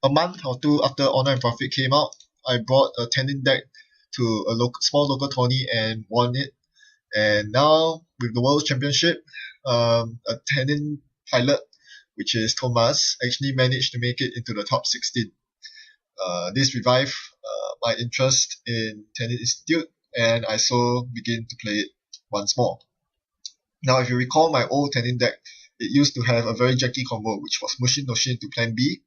a month or two after Honor and Profit came out, I brought a Tennin deck to a small local tourney and won it. And now with the World Championship, a Tennin pilot, which is Thomas, actually managed to make it into the top 16. This revived my interest in Tennin Institute, and I so began to play it once more. Now, if you recall my old Tennin deck, it used to have a very janky combo, which was Mushin Noshin to plan B,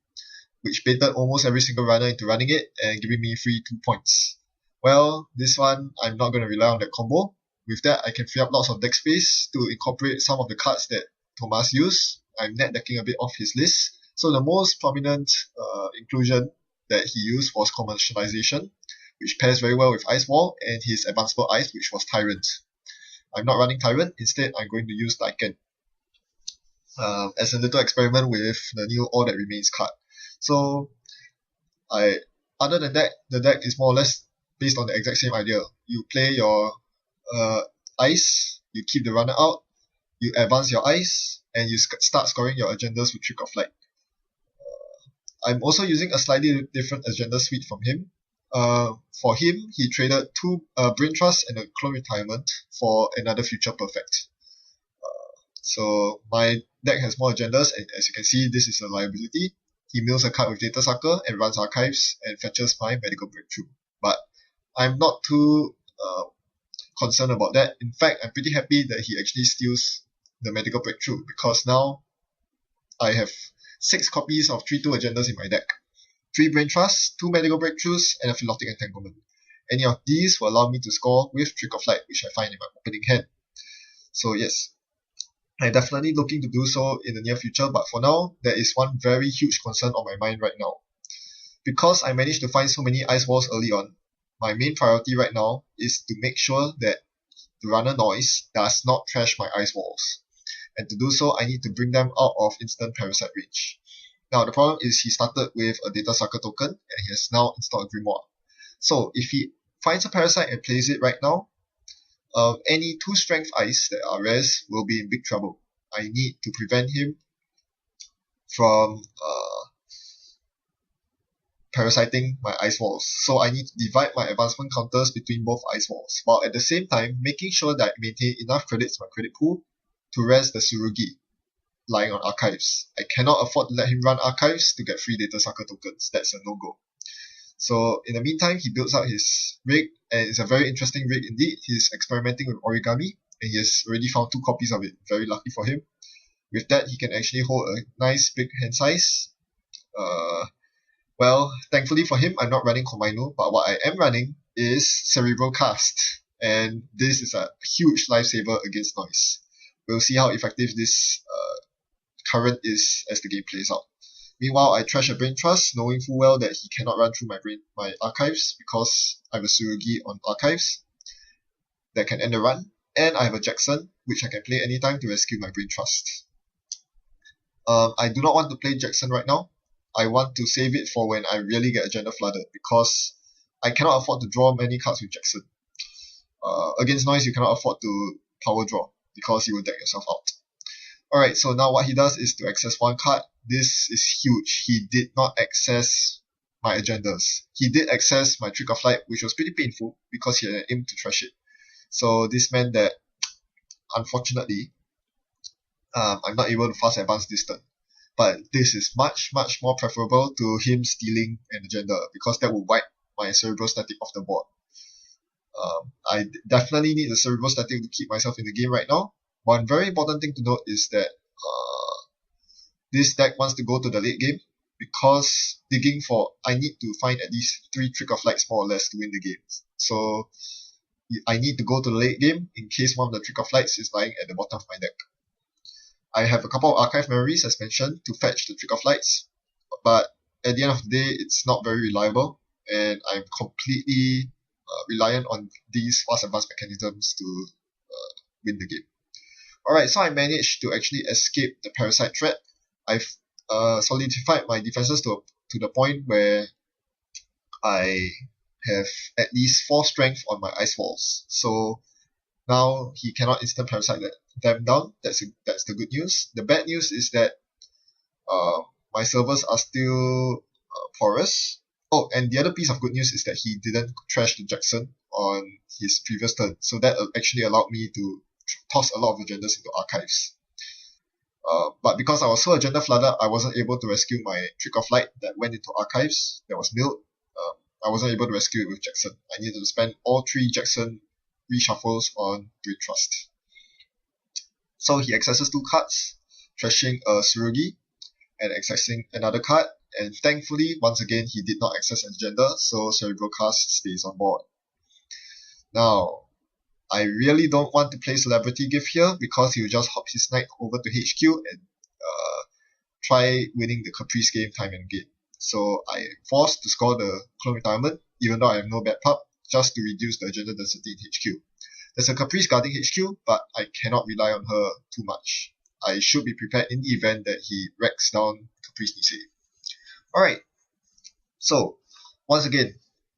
which baited almost every single runner into running it and giving me free 2 points. Well, this one, I'm not going to rely on that combo. With that, I can free up lots of deck space to incorporate some of the cards that Thomas used. I'm net decking a bit off his list. So the most prominent inclusion that he used was commercialization, which pairs very well with Ice Wall, and his advanceable ice, which was Tyrant. I'm not running Tyrant, instead I'm going to use Lycan as a little experiment with the new All That Remains card. So, other than that, the deck is more or less based on the exact same idea. You play your ice, you keep the runner out, you advance your ice, and you start scoring your agendas with Trick of Light. I'm also using a slightly different agenda suite from him. For him, he traded 2 Brain Trust and a Clone Retirement for another Future Perfect. So my deck has more agendas, and as you can see, this is a liability. He mills a card with Data Sucker and runs Archives and fetches my Medical Breakthrough. But I'm not too concerned about that. In fact, I'm pretty happy that he actually steals the Medical Breakthrough, because now I have 6 copies of 3/2 agendas in my deck. 3 Brain Trusts, 2 Medical Breakthroughs, and a Philotic Entanglement. Any of these will allow me to score with Trick of Light, which I find in my opening hand. So yes, I'm definitely looking to do so in the near future, but for now, there is one very huge concern on my mind right now. Because I managed to find so many Ice Walls early on, my main priority right now is to make sure that the runner noise does not trash my Ice Walls. And to do so, I need to bring them out of instant Parasite range. Now, the problem is he started with a Data Sucker token, and he has now installed Grimoire. So, if he finds a Parasite and plays it right now, any 2 strength ice that are rares will be in big trouble. I need to prevent him from parasiting my Ice Walls. So I need to divide my advancement counters between both Ice Walls, while at the same time making sure that I maintain enough credits in my credit pool to rest the Tsurugi lying on Archives. I cannot afford to let him run Archives to get free Data Sucker tokens. That's a no-go. So in the meantime, he builds out his rig, and it's a very interesting rig indeed. He's experimenting with origami, and he has already found 2 copies of it. Very lucky for him. With that, he can actually hold a nice big hand size. Well, thankfully for him, I'm not running Komainu, but what I am running is Cerebral Cast, and this is a huge lifesaver against noise. We'll see how effective this current is as the game plays out. Meanwhile, I trash a Brain Trust, knowing full well that he cannot run through my Archives because I have a Tsurugi on Archives that can end the run, and I have a Jackson, which I can play anytime to rescue my Brain Trust. I do not want to play Jackson right now. I want to save it for when I really get agenda flooded, because I cannot afford to draw many cards with Jackson. Against noise, you cannot afford to power draw, because you will deck yourself out. Alright, so now what he does is to access 1 card. This is huge. He did not access my agendas. He did access my Trick of Light, which was pretty painful because he had an aim to trash it. So this meant that, unfortunately, I'm not able to fast advance this turn. But this is much, much more preferable to him stealing an agenda, because that will wipe my Cerebral Static off the board. I definitely need the Cerebral Static to keep myself in the game right now. One very important thing to note is that this deck wants to go to the late game, because I need to find at least 3 Trick of Lights more or less to win the game. So I need to go to the late game in case one of the Trick of Lights is lying at the bottom of my deck. I have a couple of Archive Memories, as mentioned, to fetch the Trick of Lights, but at the end of the day, it's not very reliable, and I'm completely reliant on these fast advance mechanisms to win the game. Alright, so I managed to actually escape the Parasite threat. I've solidified my defenses to the point where I have at least 4 strength on my Ice Walls. So now he cannot instant Parasite them down. That's the good news. The bad news is that my servers are still porous. Oh, and the other piece of good news is that he didn't trash the Jackson on his previous turn, so that actually allowed me to toss a lot of agendas into archives. But because I was so agenda flooded, I wasn't able to rescue my Trick of Light that went into archives that was milled. I wasn't able to rescue it with Jackson. I needed to spend all 3 Jackson reshuffles on Great Trust. So he accesses 2 cards, trashing a Surugi and accessing another card. And thankfully, once again, he did not access an agenda, so Cerebral Cast stays on board. Now, I really don't want to play Celebrity Gift here because he will just hop his knight over to HQ and try winning the Caprice game time and again. So I am forced to score the Clone Retirement, even though I have no bad pup, just to reduce the agenda density in HQ. There's a Caprice guarding HQ, but I cannot rely on her too much. I should be prepared in the event that he wrecks down Caprice Nisei. Alright, so once again,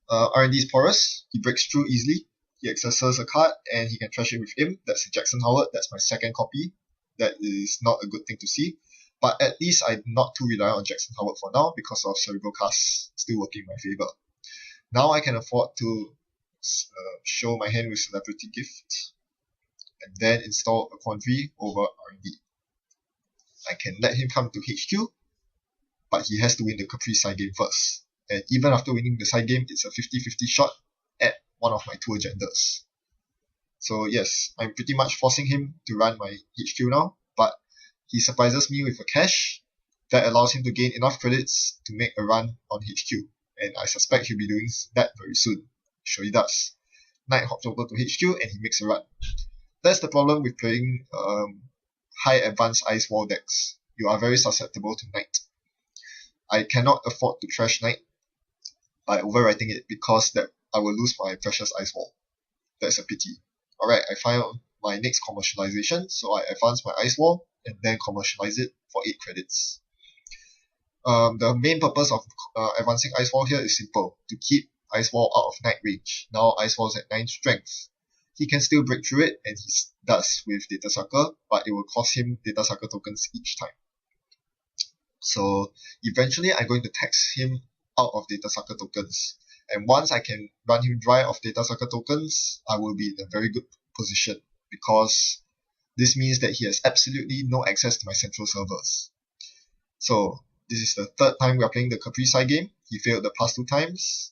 R&D is porous, he breaks through easily, he accesses a card and he can trash it with him. That's Jackson Howard, that's my second copy. That is not a good thing to see. But at least I'm not too reliant on Jackson Howard for now because of Cerebral Cast still working in my favor. Now I can afford to show my hand with Celebrity Gift and then install a Quandary over R&D. I can let him come to HQ, but he has to win the Caprice side game first. And even after winning the side game, it's a 50-50 shot at one of my 2 agendas. So yes, I'm pretty much forcing him to run my HQ now, but he surprises me with a cash that allows him to gain enough credits to make a run on HQ. And I suspect he'll be doing that very soon. Sure he does. Knight hops over to HQ and he makes a run. That's the problem with playing high advanced Ice Wall decks. You are very susceptible to Knight. I cannot afford to trash Knight by overwriting it because that I will lose my precious Ice Wall. That's a pity. Alright, I found my next commercialization, so I advance my Ice Wall and then commercialize it for 8 credits. The main purpose of advancing Ice Wall here is simple, to keep Ice Wall out of Knight range. Now Ice Wall is at 9 strength. He can still break through it, and he does with Data Sucker, but it will cost him Data Sucker tokens each time. So eventually I'm going to tax him out of Data Sucker tokens. And once I can run him dry of Data Sucker tokens, I will be in a very good position because this means that he has absolutely no access to my central servers. So this is the 3rd time we are playing the Caprice side game. He failed the past 2 times.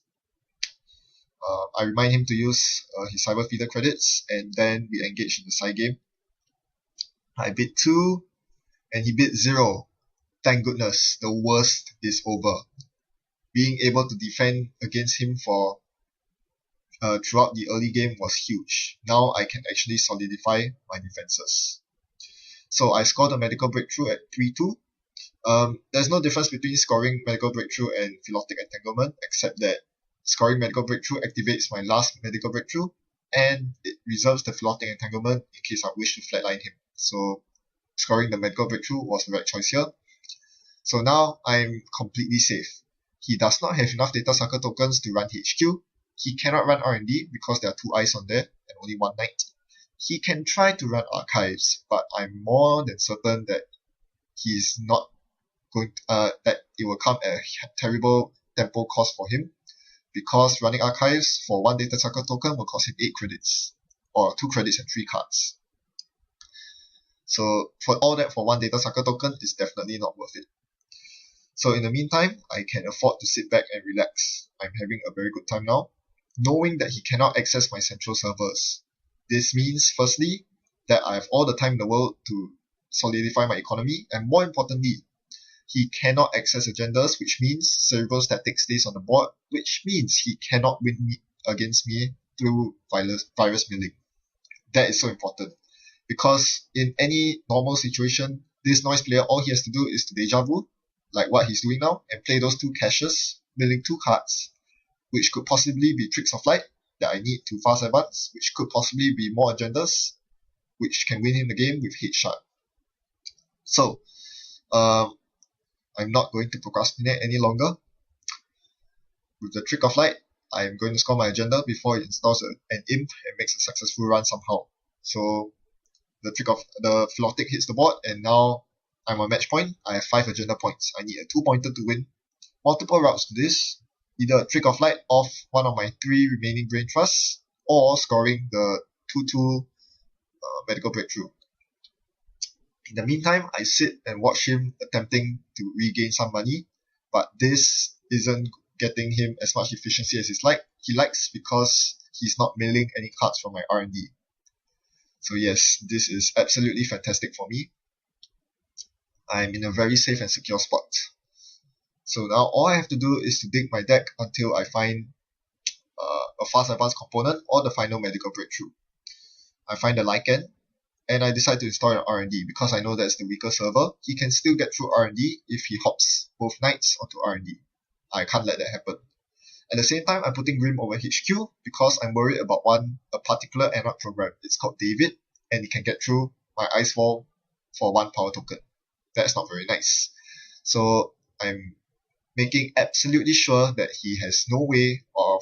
I remind him to use his Cyber Feeder credits and then we engage in the side game. I bid 2 and he bid 0. Thank goodness, the worst is over. Being able to defend against him for throughout the early game was huge. Now I can actually solidify my defenses. So I scored a Medical Breakthrough at 3-2. There's no difference between scoring Medical Breakthrough and Philotic Entanglement, except that scoring Medical Breakthrough activates my last Medical Breakthrough, and it reserves the Philotic Entanglement in case I wish to flatline him. So scoring the Medical Breakthrough was the right choice here. So now I'm completely safe. He does not have enough Data Sucker tokens to run HQ. He cannot run R&D because there are 2 eyes on there and only 1 knight. He can try to run Archives, but I'm more than certain that he's not going to, that it will come at a terrible tempo cost for him, because running Archives for 1 Data Sucker token will cost him 8 credits, or 2 credits and 3 cards. So for all that for 1 Data Sucker token is definitely not worth it. So in the meantime, I can afford to sit back and relax. I'm having a very good time now, knowing that he cannot access my central servers. This means, firstly, that I have all the time in the world to solidify my economy, and more importantly, he cannot access agendas, which means Cerebral Static stays on the board, which means he cannot win against me through virus milling. That is so important, because in any normal situation, this noise player, all he has to do is to deja vu, like what he's doing now, and play those 2 caches, milling 2 cards, which could possibly be Tricks of Light that I need to fast advance, which could possibly be more agendas, which can win him the game with Headshot. So, I'm not going to procrastinate any longer. With the Trick of Light, I'm going to score my agenda before it installs an imp and makes a successful run somehow. So, the Philotic hits the board, and now I'm on match point. I have 5 agenda points. I need a 2-pointer to win. multiple routes to this, either a trick of light off one of my 3 remaining brain trusts, or scoring the 2-2 medical breakthrough. In the meantime, I sit and watch him attempting to regain some money, but this isn't getting him as much efficiency as he likes, because he's not milling any cards from my R&D. So yes, this is absolutely fantastic for me. I'm in a very safe and secure spot. So now all I have to do is to dig my deck until I find a fast advance component or the final medical breakthrough. I find the Lycan, and I decide to install an R&D because I know that's the weaker server. He can still get through R&D if he hops both knights onto R&D. I can't let that happen. At the same time, I'm putting Grim over HQ because I'm worried about a particular Anarch program. It's called David, and it can get through my ice wall for 1 power token. That's not very nice. So I'm making absolutely sure that he has no way of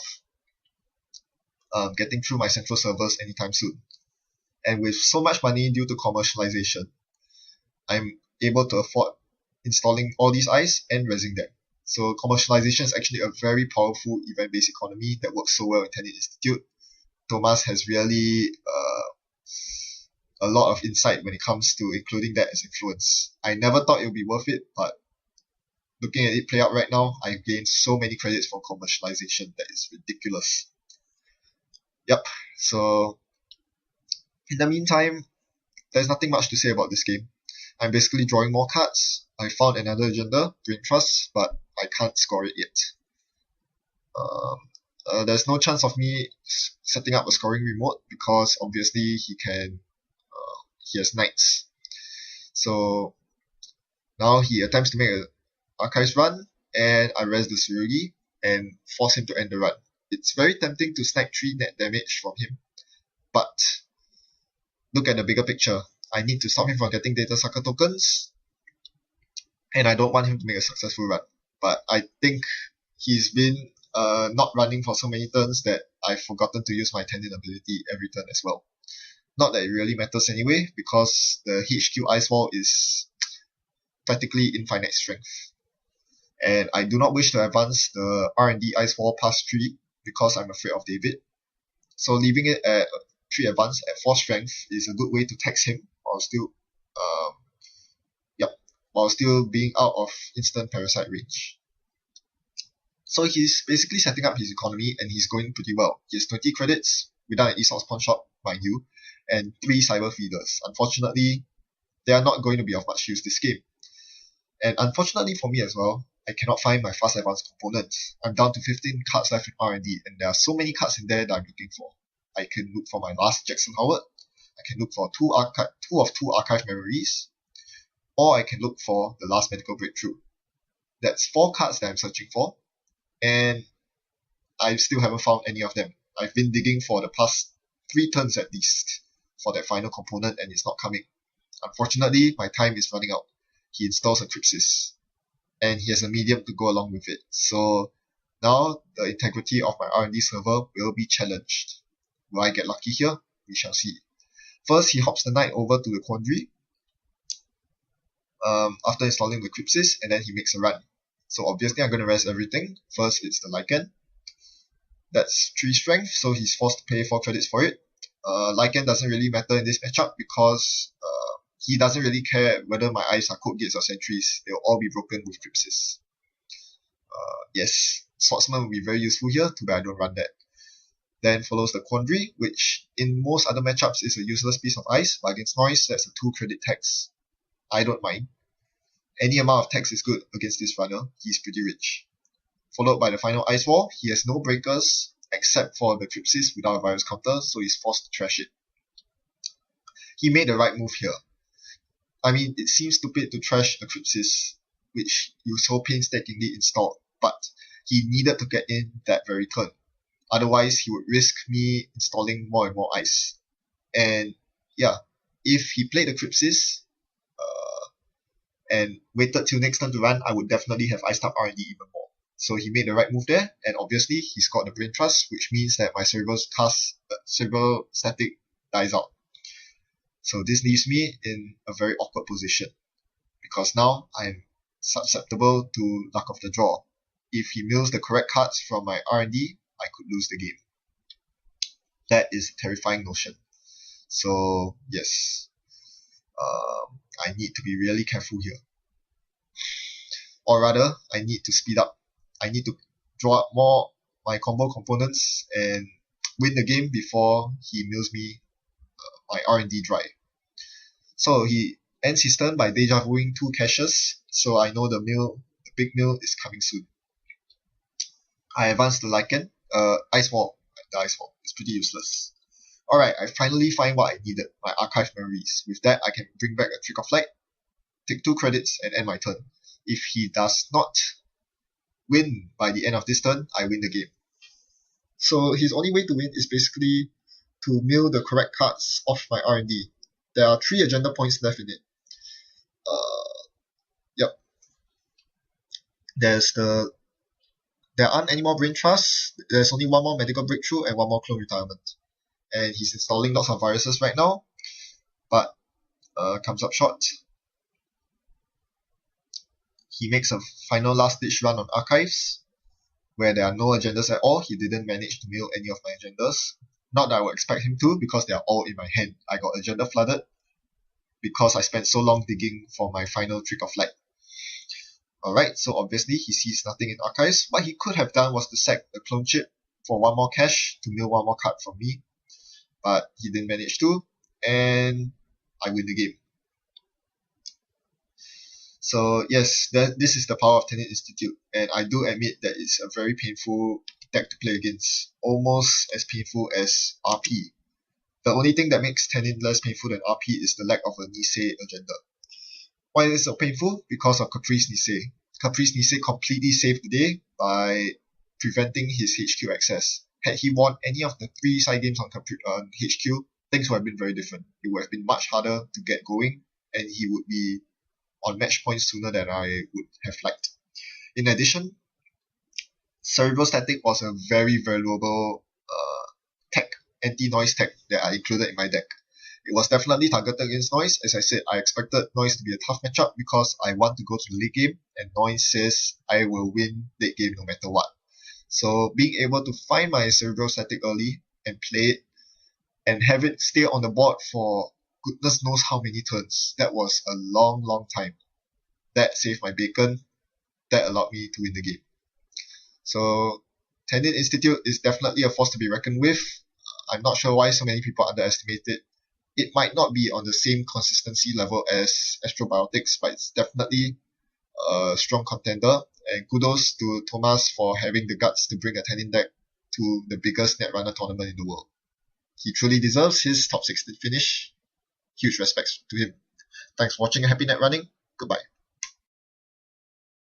getting through my central servers anytime soon. And with so much money due to commercialization, I'm able to afford installing all these eyes and raising them. So commercialization is actually a very powerful event-based economy that works so well in Tennin Institute. Thomas has really a lot of insight when it comes to including that as influence. I never thought it would be worth it, but looking at it play out right now, I gained so many credits from commercialization that is ridiculous. Yep, so in the meantime, there's nothing much to say about this game. I'm basically drawing more cards. I found another agenda, Brain Trust, but I can't score it yet. There's no chance of me setting up a scoring remote because obviously he has knights. So now he attempts to make an archives run, and I res the Tsurugi and force him to end the run. It's very tempting to snag 3 net damage from him, but look at the bigger picture. I need to stop him from getting data sucker tokens, and I don't want him to make a successful run. But I think he's been not running for so many turns that I've forgotten to use my Tennin ability every turn as well. Not that it really matters anyway, because the HQ Ice Wall is practically infinite strength. And I do not wish to advance the R&D Ice Wall past 3 because I'm afraid of David. So leaving it at 3 advance at 4 strength is a good way to tax him while still being out of instant parasite range. So he's basically setting up his economy, and he's going pretty well. He has 20 credits without an Esau's pawn shop, mind you, and 3 cyber feeders. Unfortunately, they are not going to be of much use this game. And unfortunately for me as well, I cannot find my fast advance components. I'm down to 15 cards left in R&D, and there are so many cards in there that I'm looking for. I can look for my last Jackson Howard, I can look for 2 of 2 archive memories, or I can look for the last medical breakthrough. That's 4 cards that I'm searching for, and I still haven't found any of them. I've been digging for the past 3 turns at least for that final component, and it's not coming. Unfortunately, my time is running out. He installs a Crypsis, and he has a medium to go along with it. So now the integrity of my R&D server will be challenged. Will I get lucky here? We shall see. First, he hops the knight over to the Quandary after installing the Crypsis, and then he makes a run. So obviously I'm going to res everything. First, it's the Lycan. That's 3 strength, so he's forced to pay 4 credits for it. Lycan doesn't really matter in this matchup because he doesn't really care whether my eyes are code gates or sentries. They'll all be broken with Crypsis. Yes, Swordsman will be very useful here, too bad I don't run that. Then follows the Quandary, which in most other matchups is a useless piece of ice, but against Noise, that's a 2 credit tax. I don't mind. Any amount of tax is good against this runner. He's pretty rich. Followed by the final Ice Wall. He has no breakers except for the Crypsis without a virus counter, so he's forced to trash it. He made the right move here. I mean, it seems stupid to trash a Crypsis, which you so painstakingly installed, but he needed to get in that very turn. Otherwise, he would risk me installing more and more ice. And yeah, if he played the Crypsis and waited till next turn to run, I would definitely have iced up R&D even more. So he made the right move there, and obviously he's got the Brain Trust, which means that my Cerebral Static dies out. So this leaves me in a very awkward position, because now I'm susceptible to luck of the draw. if he mills the correct cards from my R&D, I could lose the game. That is a terrifying notion. So yes, I need to be really careful here. Or rather, I need to speed up. I need to draw up more my combo components and win the game before he mills me my R&D dry. So he ends his turn by deja vuing 2 caches, so I know the big mill is coming soon. I advance the Lycan. Ice Wall. The Ice Wall. It's pretty useless. Alright, I finally find what I needed, my archive memories. With that, I can bring back a Trick of Light, take 2 credits, and end my turn. If he does not win by the end of this turn, I win the game. So his only way to win is basically to mill the correct cards off my R&D. There are 3 agenda points left in it. Yep. There aren't any more brain trusts. There's only 1 more medical breakthrough and 1 more clone retirement. And he's installing lots of viruses right now, but comes up short. He makes a final last-ditch run on archives, where there are no agendas at all. He didn't manage to mill any of my agendas. Not that I would expect him to, because they are all in my hand. I got agenda flooded because I spent so long digging for my final Trick of Light. Alright, so obviously he sees nothing in archives. What he could have done was to sack the clone chip for 1 more cash to mill 1 more card from me, but he didn't manage to, and I win the game. So yes, this is the power of Tennin Institute, and I do admit that it's a very painful deck to play against, almost as painful as RP. The only thing that makes Tennin less painful than RP is the lack of a Nisei agenda. Why is it so painful? Because of Caprice Nisei. Caprice Nisei completely saved the day by preventing his HQ access. Had he won any of the 3 side games on HQ, things would have been very different. It would have been much harder to get going, and he would be on match points sooner than I would have liked. In addition, Cerebral Static was a very valuable tech, anti-noise tech that I included in my deck. It was definitely targeted against Noise. As I said, I expected Noise to be a tough matchup because I want to go to the late game, and Noise says I will win late game no matter what. So being able to find my Cerebral Static early and play it, and have it stay on the board for goodness knows how many turns, that was a long time. That saved my bacon. That allowed me to win the game. So Tennin Institute is definitely a force to be reckoned with. I'm not sure why so many people underestimate it. It might not be on the same consistency level as Astrobiotics, but it's definitely a strong contender. And kudos to Thomas for having the guts to bring a Tennin deck to the biggest Netrunner tournament in the world. He truly deserves his top 16 finish. Huge respects to him. Thanks for watching and happy net running. Goodbye.